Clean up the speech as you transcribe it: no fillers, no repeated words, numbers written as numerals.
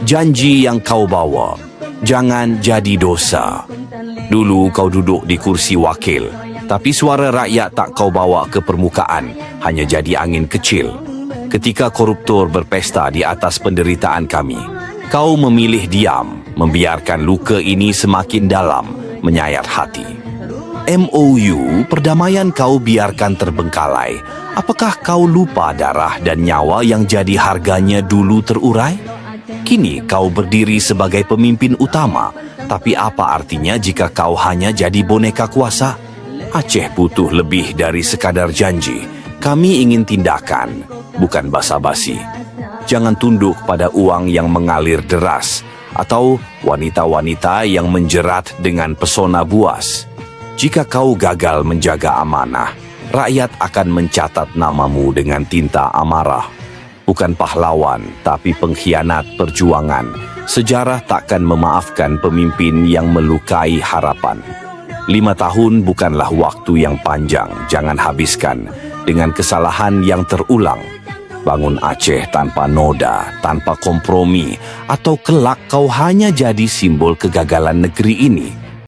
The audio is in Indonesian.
Janji yang kau bawa, jangan jadi dosa. Dulu kau duduk di kursi wakil, tapi suara rakyat tak kau bawa ke permukaan, hanya jadi angin kecil. Ketika koruptor berpesta di atas penderitaan kami, kau memilih diam, membiarkan luka ini semakin dalam, menyayat hati. MOU, perdamaian kau biarkan terbengkalai. Apakah kau lupa darah dan nyawa yang jadi harganya dulu terurai? Kini kau berdiri sebagai pemimpin utama, tapi apa artinya jika kau hanya jadi boneka kuasa? Aceh butuh lebih dari sekadar janji. Kami ingin tindakan, bukan basa-basi. Jangan tunduk pada uang yang mengalir deras, atau wanita-wanita yang menjerat dengan pesona buas. Jika kau gagal menjaga amanah, rakyat akan mencatat namamu dengan tinta amarah. Bukan pahlawan, tapi pengkhianat perjuangan. Sejarah takkan memaafkan pemimpin yang melukai harapan. 5 tahun bukanlah waktu yang panjang, jangan habiskan dengan kesalahan yang terulang. Bangun Aceh tanpa noda, tanpa kompromi, atau kelak kau hanya jadi simbol kegagalan negeri ini.